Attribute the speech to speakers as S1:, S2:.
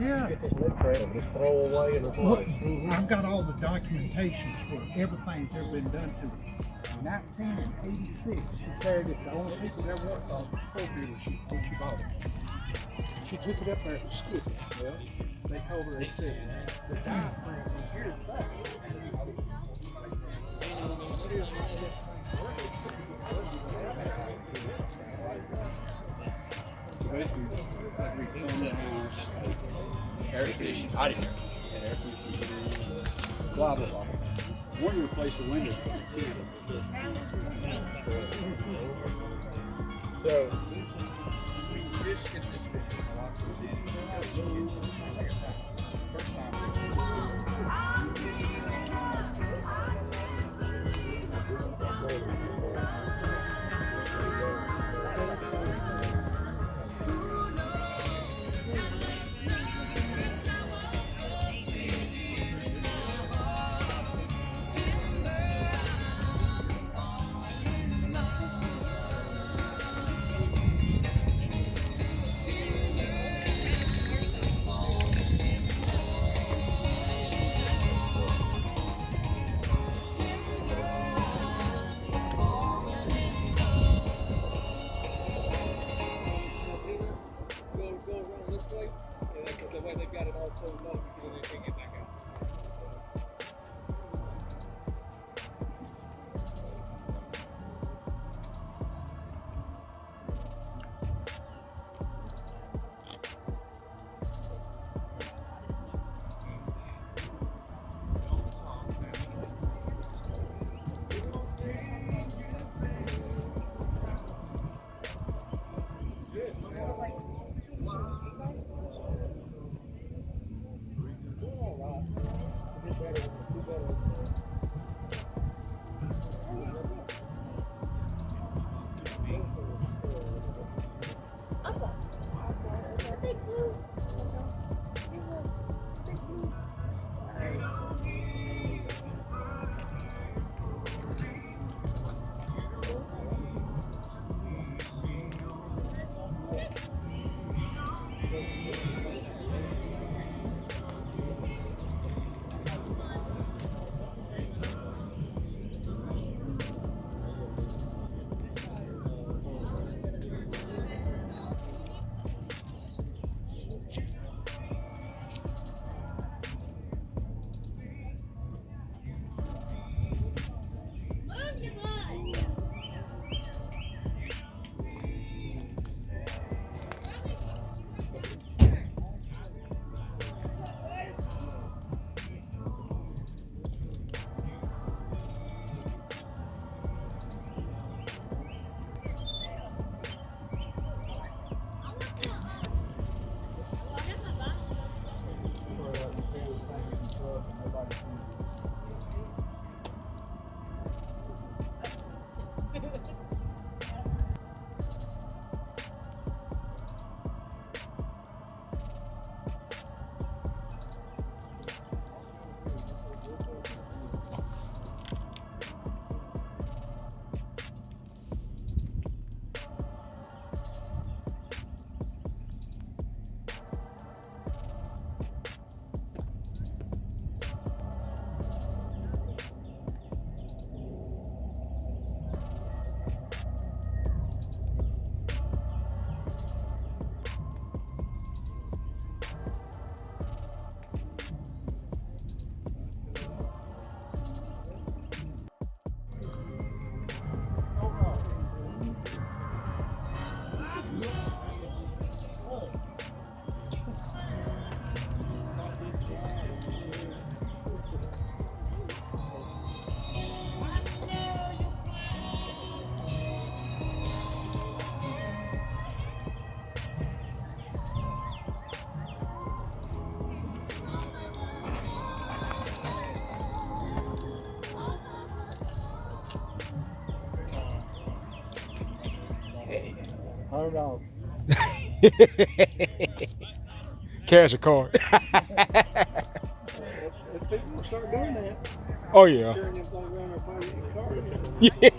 S1: Yeah.
S2: Get this lip frame and just throw away and replace.
S1: I've got all the documentations for everything's ever been done to it. In 1986, she carried it. The only people that ever worked on the Ford dealership when she bought it. She took it up there to skip it. Well, they told her, they said, the diaphragm in here is busted.
S3: Air conditioning, I didn't and air conditioning, blah blah blah. One to replace the windows for the kid.
S2: So,
S3: Just get this fixed. First time. Go around this way, and because the way they've got it all closed up, you can get back out.
S1: $100.
S4: Cash or card?
S1: If people will start doing that,
S4: Oh yeah.
S1: carrying them things around their pocket and card.
S4: Yeah.